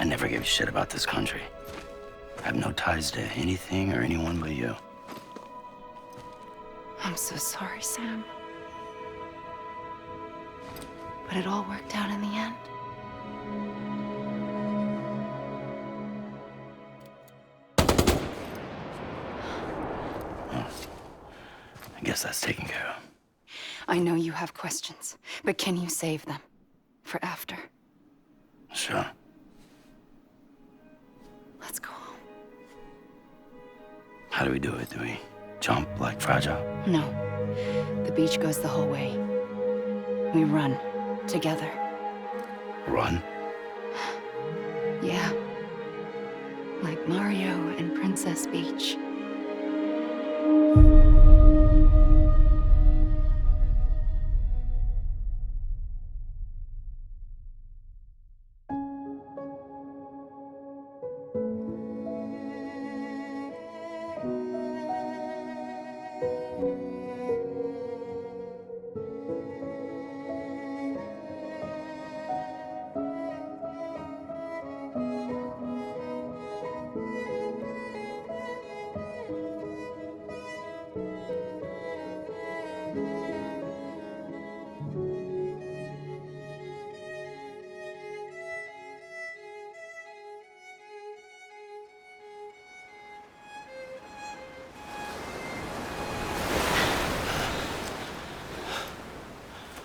I never gave a shit about this country. I have no ties to anything or anyone but you. I'm so sorry, Sam. But it all worked out in the end. Well, I guess that's taken care of. I know you have questions, but can you save them? For after? Sure. Let's go home. How do we do it? Do we jump like Fragile? No. The beach goes the whole way. We run. Together. Run? Yeah. Like Mario and Princess Beach.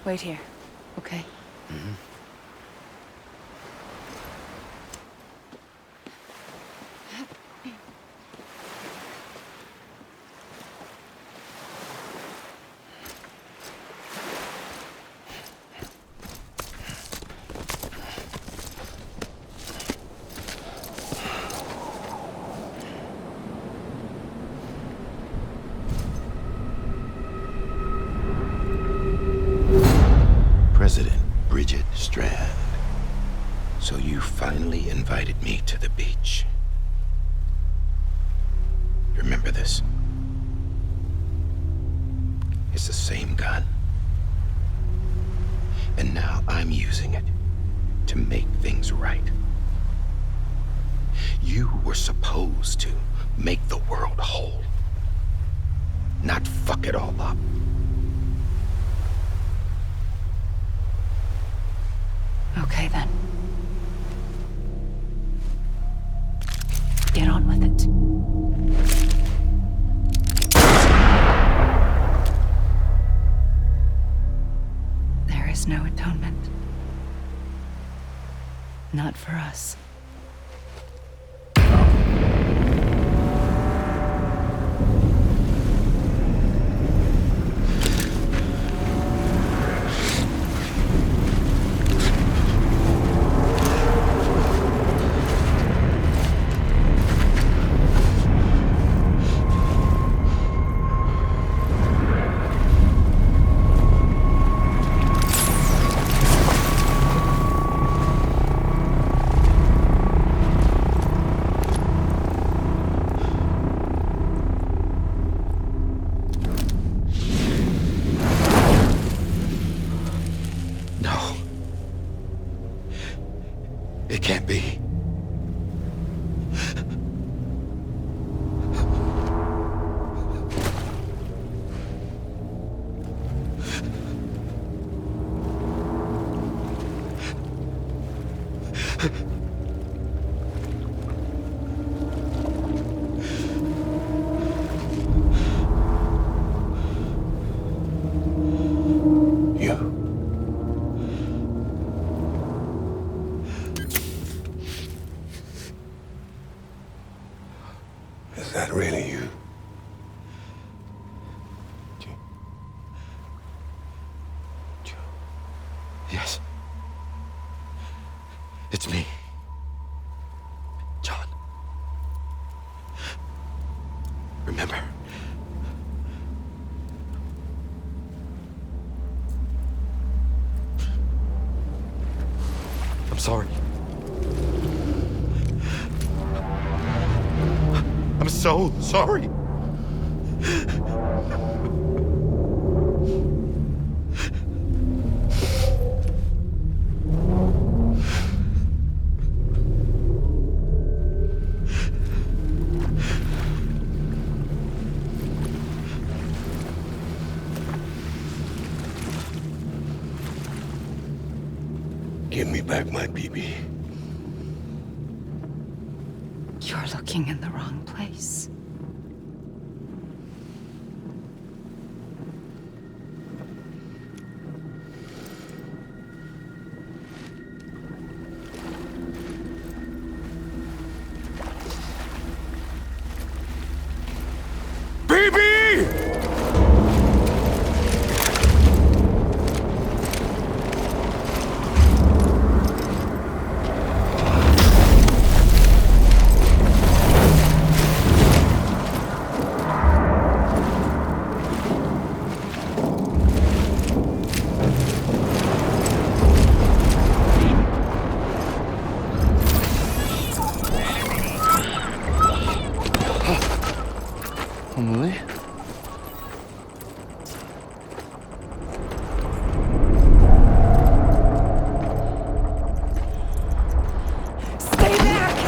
Wait here, okay? Mm-hmm. President Bridget Strand. So you finally invited me to the beach. Remember this? It's the same gun. And now I'm using it to make things right. You were supposed to make the world whole, not fuck it all up. Okay, then. Get on with it. There is no atonement. Not for us. It can't be. Is that really you? Yes. It's me. John. Remember? I'm sorry. I'm so sorry. back my BB. You're looking in the wrong place. Emily? Stay back!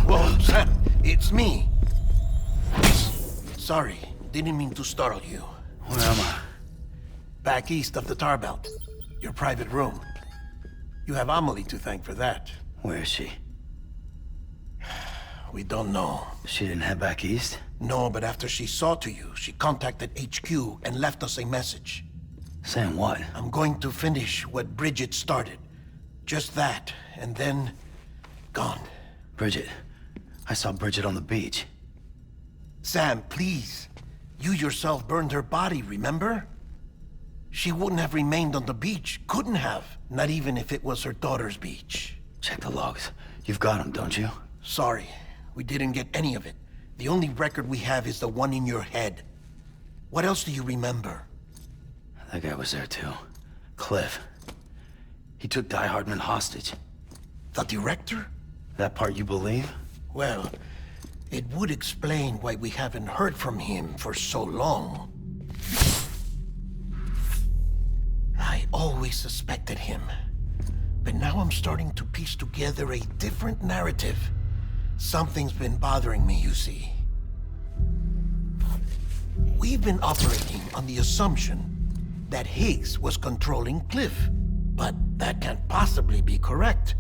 Whoa, Sam, it's me. Sorry, didn't mean to startle you. Where am I? Back east of the tar belt. Your private room. You have Amelie to thank for that. Where is she? We don't know. She didn't head back east? No, but after she saw to you, she contacted HQ and left us a message. Saying what? I'm going to finish what Bridget started. Just that, and then... gone. Bridget. I saw Bridget on the beach. Sam, please. You yourself burned her body, remember? She wouldn't have remained on the beach. Couldn't have. Not even if it was her daughter's beach. Check the logs. You've got them, don't you? Sorry, we didn't get any of it. The only record we have is the one in your head. What else do you remember? That guy was there too. Cliff. He took Die Hardman hostage. The director? That part you believe? Well, it would explain why we haven't heard from him for so long. I always suspected him. But now I'm starting to piece together a different narrative. Something's been bothering me, you see. We've been operating on the assumption that Higgs was controlling Cliff. But that can't possibly be correct.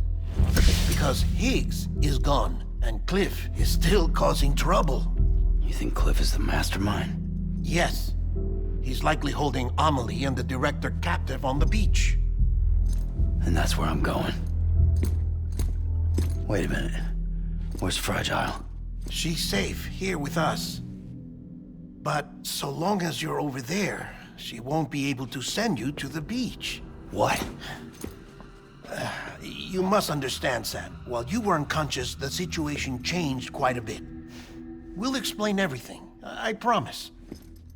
Because Higgs is gone, and Cliff is still causing trouble. You think Cliff is the mastermind? Yes. He's likely holding Amelie and the director captive on the beach. And that's where I'm going. Wait a minute. Where's Fragile? She's safe here with us. But so long as you're over there, she won't be able to send you to the beach. What? You must understand, Sam. While you were unconscious, the situation changed quite a bit. We'll explain everything, I promise.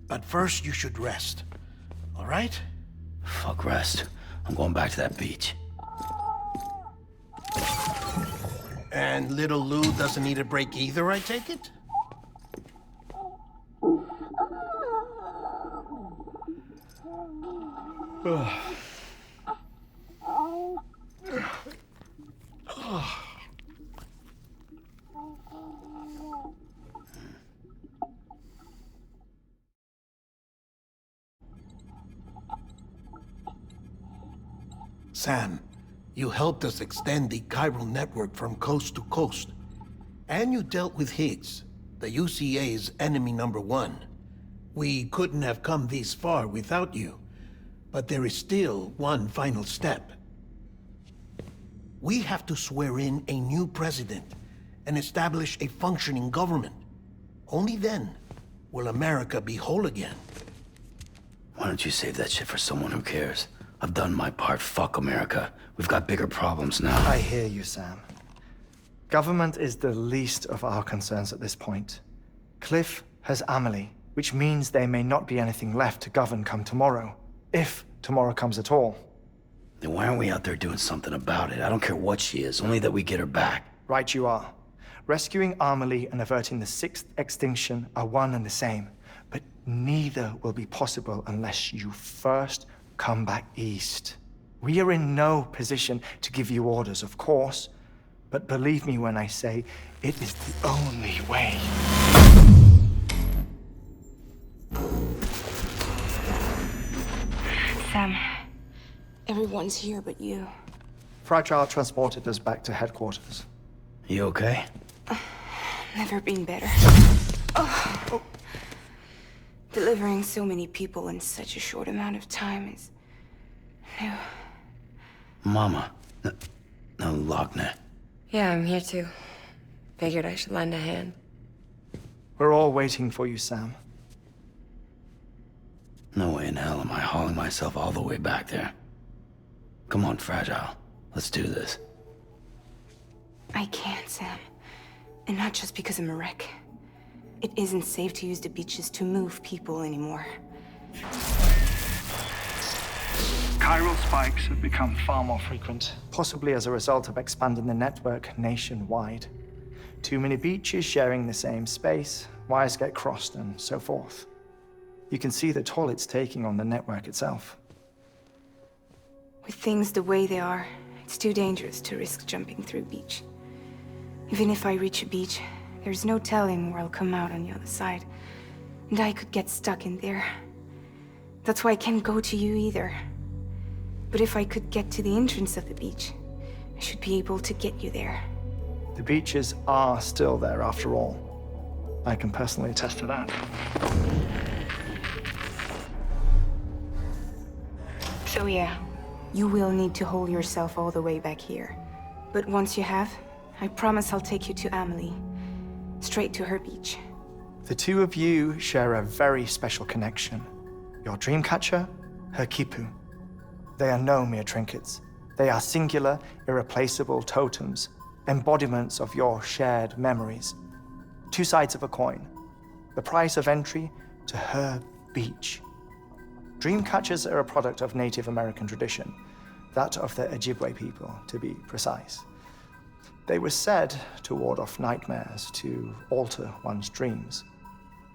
But first, you should rest. All right? Fuck rest. I'm going back to that beach. And little Lou doesn't need a break either, I take it? Sam, you helped us extend the chiral network from coast to coast. And you dealt with Higgs, the UCA's enemy #1. We couldn't have come this far without you. But there is still one final step. We have to swear in a new president and establish a functioning government. Only then will America be whole again. Why don't you save that shit for someone who cares? I've done my part. Fuck America. We've got bigger problems now. I hear you, Sam. Government is the least of our concerns at this point. Cliff has Amelie, which means there may not be anything left to govern come tomorrow. If tomorrow comes at all. Then why aren't we out there doing something about it? I don't care what she is, only that we get her back. Right you are. Rescuing Amelie and averting the 6th extinction are one and the same. But neither will be possible unless you first come back east. We are in no position to give you orders, of course. But believe me when I say, it is the only way. Sam, everyone's here but you. Fragile transported us back to headquarters. You okay? Never been better. Oh. Delivering so many people in such a short amount of time is new. Mama. No, Logne. Yeah, I'm here too. Figured I should lend a hand. We're all waiting for you, Sam. No way in hell am I hauling myself all the way back there. Come on, Fragile. Let's do this. I can't, Sam. And not just because I'm a wreck. It isn't safe to use the beaches to move people anymore. Chiral spikes have become Far more frequent, possibly as a result of expanding the network nationwide. Too many beaches sharing the same space, wires get crossed, and so forth. You can see the toll it's taking on the network itself. With things the way they are, it's too dangerous to risk jumping through a beach. Even if I reach a beach, there's no telling where I'll come out on the other side. And I could get stuck in there. That's why I can't go to you either. But if I could get to the entrance of the beach, I should be able to get you there. The beaches are still there after all. I can personally attest to that. So yeah, you will need to hold yourself all the way back here. But once you have, I promise I'll take you to Amelie. Straight to her beach. The two of you share a very special connection. Your dreamcatcher, her Kipu. They are no mere trinkets. They are singular, irreplaceable totems, embodiments of your shared memories. Two sides of a coin. The price of entry to her beach. Dreamcatchers are a product of Native American tradition, that of the Ojibwe people, to be precise. They were said to ward off nightmares, to alter one's dreams.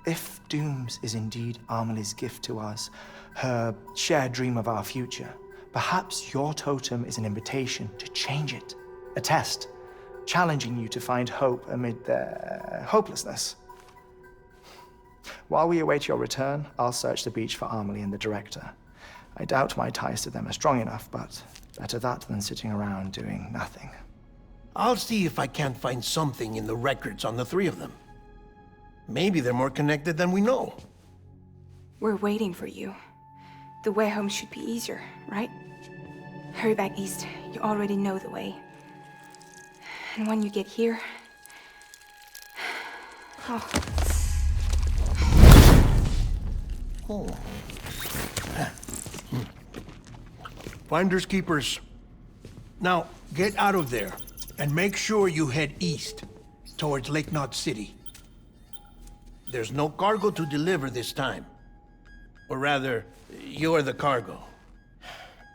If Dooms is indeed Amelie's gift to us, her shared dream of our future, perhaps your totem is an invitation to change it. A test, challenging you to find hope amid their hopelessness. While we await your return, I'll search the beach for Amelie and the director. I doubt my ties to them are strong enough, but better that than sitting around doing nothing. I'll see if I can't find something in the records on the three of them. Maybe they're more connected than we know. We're waiting for you. The way home should be easier, right? Hurry back east. You already know the way. And when you get here... Oh. Oh. Finders keepers. Now, get out of there, and make sure you head east, towards Lake Knot City. There's no cargo to deliver this time. Or rather, you're the cargo.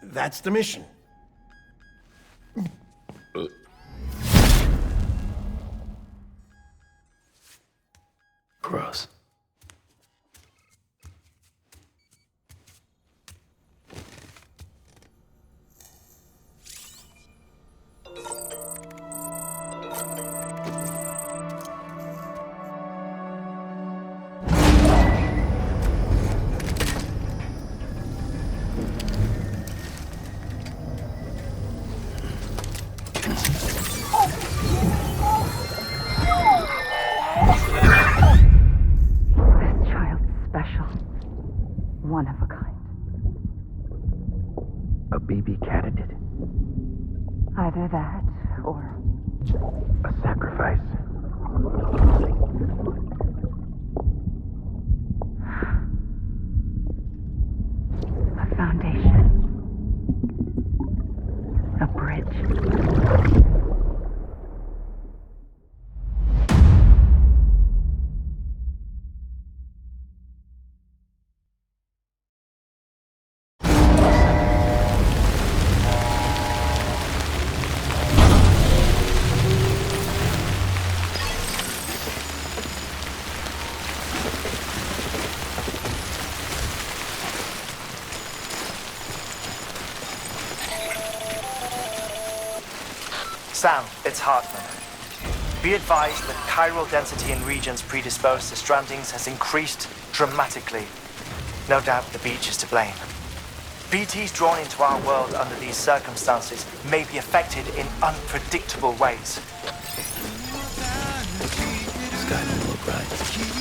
That's the mission. Gross. Either that, or A sacrifice. a foundation. A bridge. Sam, it's Hartman. Be advised that chiral density in regions predisposed to strandings has increased dramatically. No doubt the beach is to blame. BTs drawn into our world under these circumstances may be affected in unpredictable ways. This guy don't look right.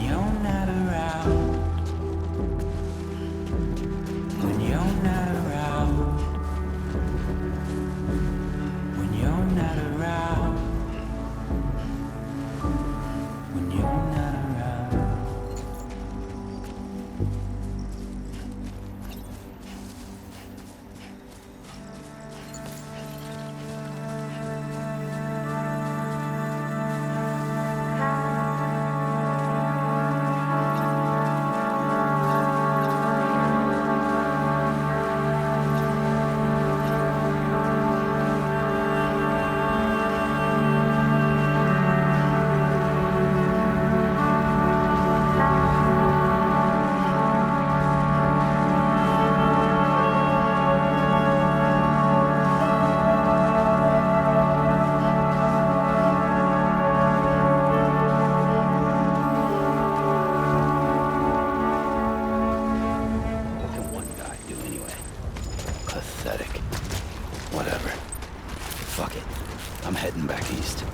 you're not around. When you're not around. When you're not around. When you're not around. What can one guy do anyway? Pathetic. Whatever. Fuck it. I'm heading back east.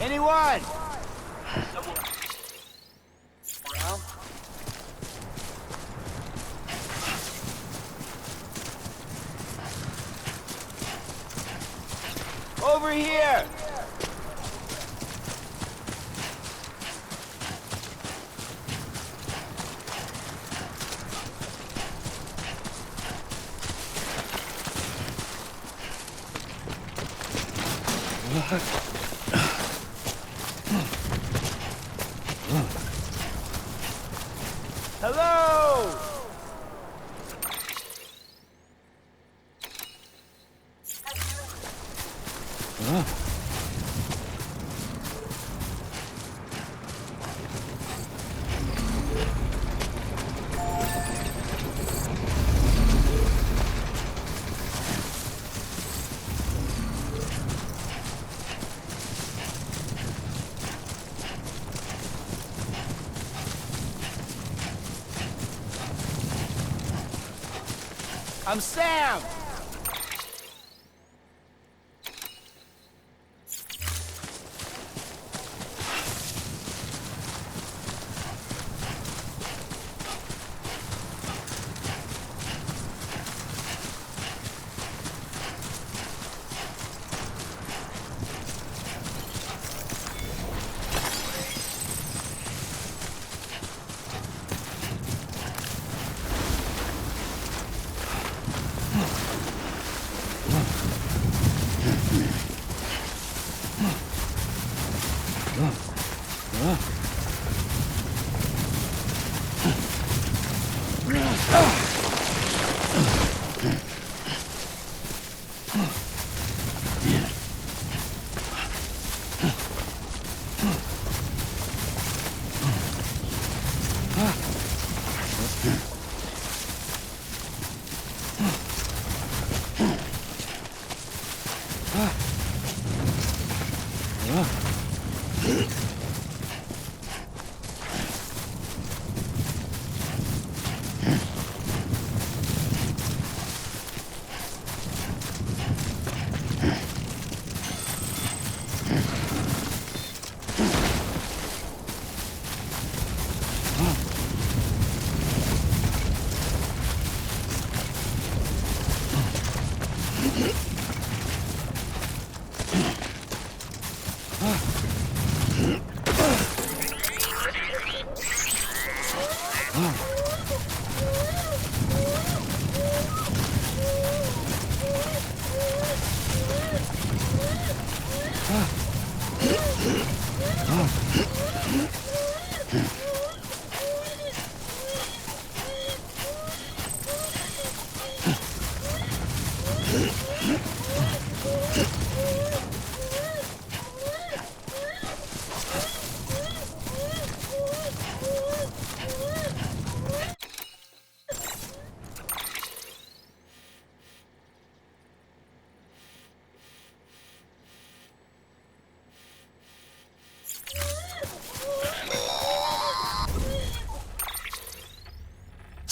Anyone? Over here! Hello! I'm Sam!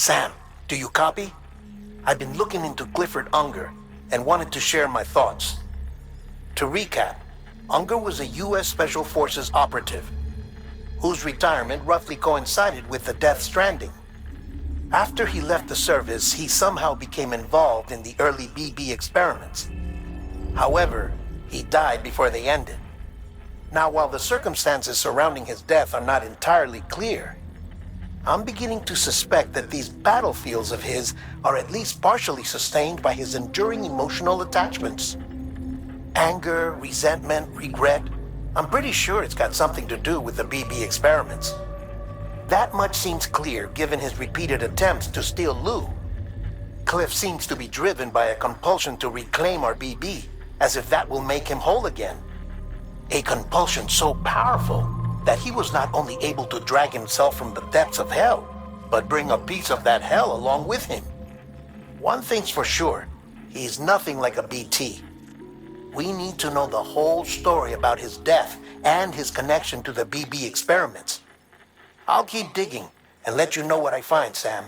Sam, do you copy? I've been looking into Clifford Unger and wanted to share my thoughts. To recap, Unger was a U.S. Special Forces operative whose retirement roughly coincided with the Death Stranding. After he left the service, he somehow became involved in the early BB experiments. However, he died before they ended. Now, while the circumstances surrounding his death are not entirely clear, I'm beginning to suspect that these battlefields of his are at least partially sustained by his enduring emotional attachments. Anger, resentment, regret. I'm pretty sure it's got something to do with the BB experiments. That much seems clear given his repeated attempts to steal Lou. Cliff seems to be driven by a compulsion to reclaim our BB, as if that will make him whole again. A compulsion so powerful that he was not only able to drag himself from the depths of hell, but bring a piece of that hell along with him. One thing's for sure, he's nothing like a BT. We need to know the whole story about his death and his connection to the BB experiments. I'll keep digging and let you know what I find, Sam.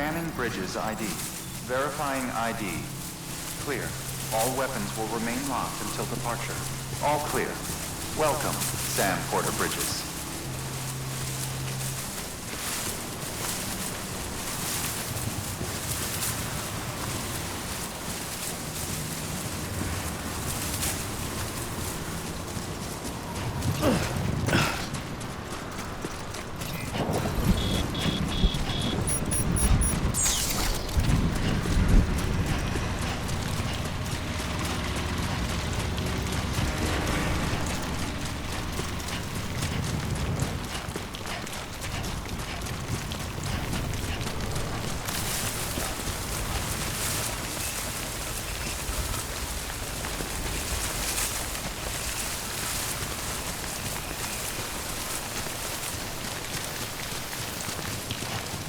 Scanning Bridges ID. Verifying ID. Clear. All weapons will remain locked until departure. All clear. Welcome, Sam Porter Bridges.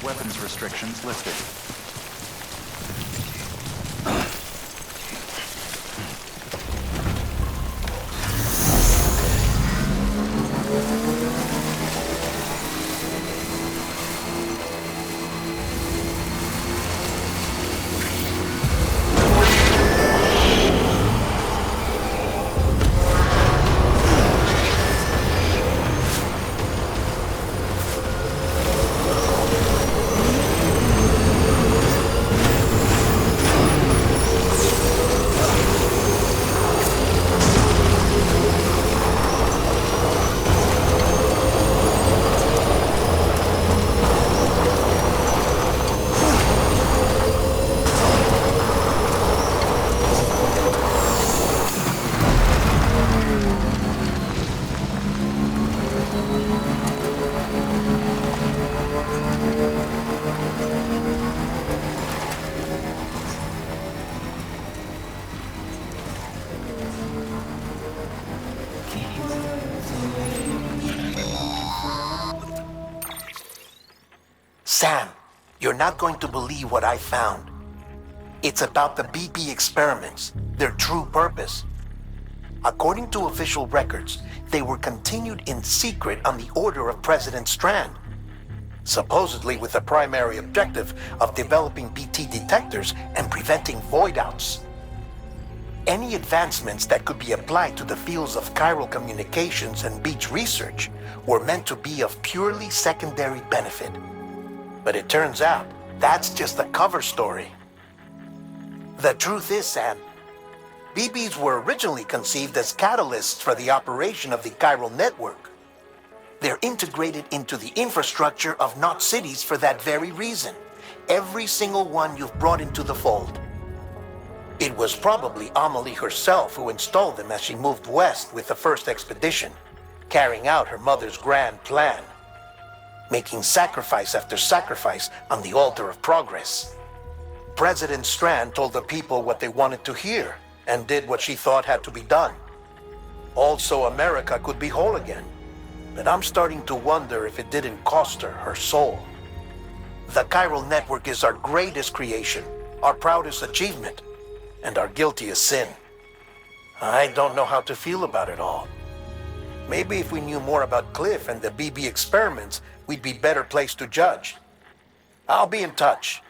Weapons restrictions listed. Sam, you're not going to believe what I found. It's about the BP experiments, their true purpose. According to official records, they were continued in secret on the order of President Strand, supposedly with the primary objective of developing BT detectors and preventing void-outs. Any advancements that could be applied to the fields of chiral communications and beach research were meant to be of purely secondary benefit. But it turns out, that's just a cover story. The truth is, Sam, BBs were originally conceived as catalysts for the operation of the chiral network. They're integrated into the infrastructure of Knot cities for that very reason. Every single one you've brought into the fold. It was probably Amelie herself who installed them as she moved west with the first expedition, carrying out her mother's grand plan, making sacrifice after sacrifice on the altar of progress. President Strand told the people what they wanted to hear and did what she thought had to be done. Also, America could be whole again. But I'm starting to wonder if it didn't cost her soul. The chiral network is our greatest creation, our proudest achievement, and our guiltiest sin. I don't know how to feel about it all. Maybe if we knew more about Cliff and the BB experiments, we'd be better placed to judge. I'll be in touch.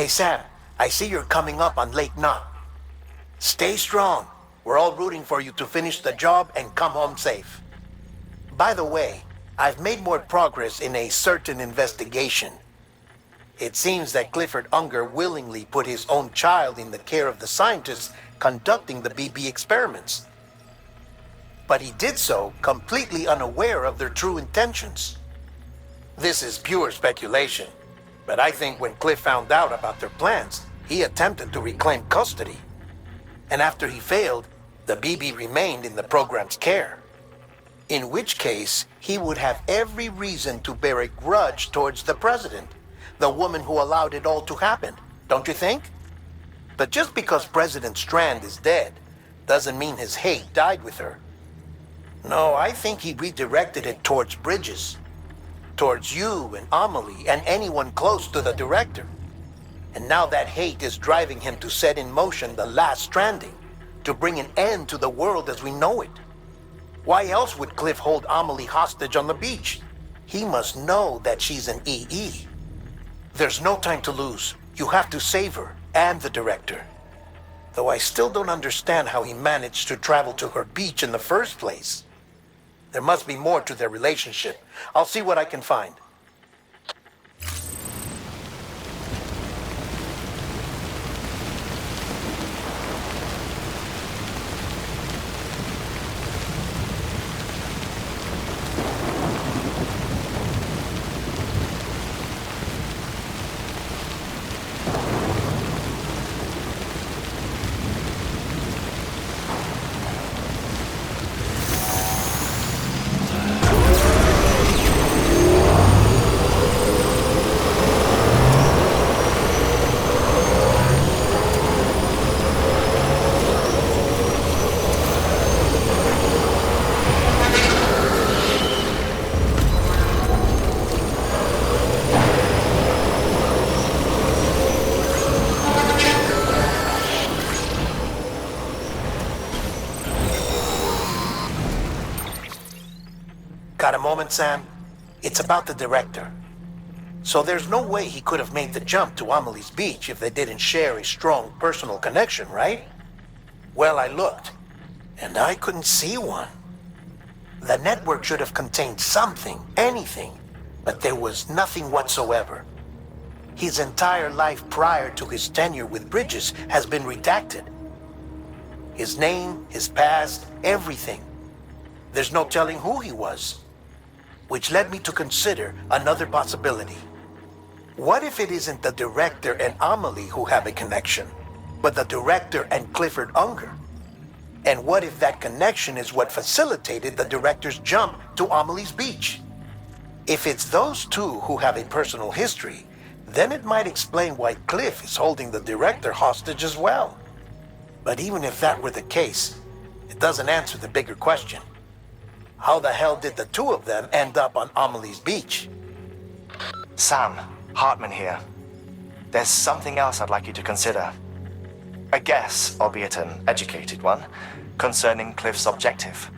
Hey Sam, I see you're coming up on Lake Knot. Stay strong. We're all rooting for you to finish the job and come home safe. By the way, I've made more progress in a certain investigation. It seems that Clifford Unger willingly put his own child in the care of the scientists conducting the BB experiments. But he did so completely unaware of their true intentions. This is pure speculation, but I think when Cliff found out about their plans, he attempted to reclaim custody. And after he failed, the BB remained in the program's care. In which case, he would have every reason to bear a grudge towards the president, the woman who allowed it all to happen, don't you think? But just because President Strand is dead, doesn't mean his hate died with her. No, I think he redirected it towards Bridges. Towards you and Amelie and anyone close to the director. And now that hate is driving him to set in motion the last stranding, to bring an end to the world as we know it. Why else would Cliff hold Amelie hostage on the beach? He must know that she's an EE. There's no time to lose. You have to save her and the director. Though I still don't understand how he managed to travel to her beach in the first place. There must be more to their relationship. I'll see what I can find. Got a moment, Sam? It's about the director. So there's no way he could have made the jump to Amelie's beach if they didn't share a strong personal connection, right? Well, I looked, and I couldn't see one. The network should have contained something, anything, but there was nothing whatsoever. His entire life prior to his tenure with Bridges has been redacted. His name, his past, everything. There's no telling who he was. Which led me to consider another possibility. What if it isn't the director and Amelie who have a connection, but the director and Clifford Unger? And what if that connection is what facilitated the director's jump to Amelie's beach? If it's those two who have a personal history, then it might explain why Cliff is holding the director hostage as well. But even if that were the case, it doesn't answer the bigger question. How the hell did the two of them end up on Amelie's beach? Sam, Hartman here. There's something else I'd like you to consider. A guess, albeit an educated one, concerning Cliff's objective.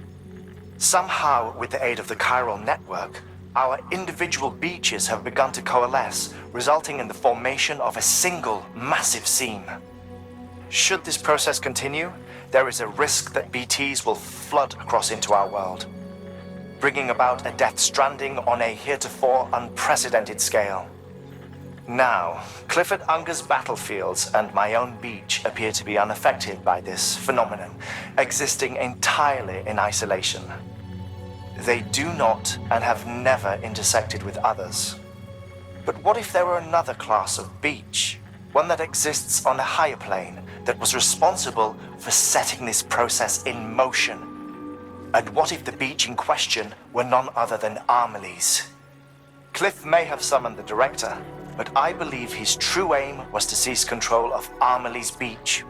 Somehow, with the aid of the chiral network, our individual beaches have begun to coalesce, resulting in the formation of a single massive seam. Should this process continue, there is a risk that BTs will flood across into our world, bringing about a death stranding on a heretofore unprecedented scale. Now, Clifford Unger's battlefields and my own beach appear to be unaffected by this phenomenon, existing entirely in isolation. They do not and have never intersected with others. But what if there were another class of beach, one that exists on a higher plane, that was responsible for setting this process in motion? And what if the beach in question were none other than Amelie's? Cliff may have summoned the director, but I believe his true aim was to seize control of Amelie's beach,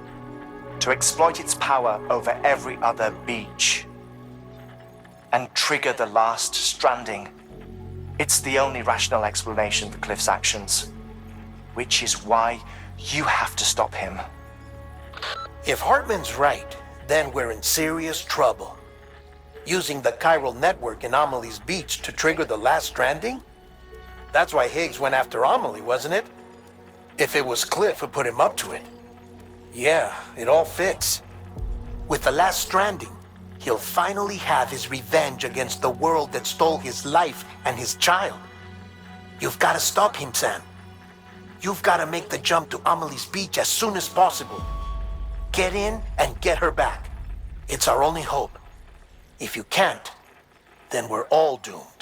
to exploit its power over every other beach, and trigger the last stranding. It's the only rational explanation for Cliff's actions, which is why you have to stop him. If Hartman's right, then we're in serious trouble. Using the chiral network in Amelie's beach to trigger the last stranding? That's why Higgs went after Amelie, wasn't it? If it was Cliff who put him up to it, yeah, it all fits. With the last stranding, he'll finally have his revenge against the world that stole his life and his child. You've got to stop him, Sam. You've got to make the jump to Amelie's beach as soon as possible. Get in and get her back. It's our only hope. If you can't, then we're all doomed.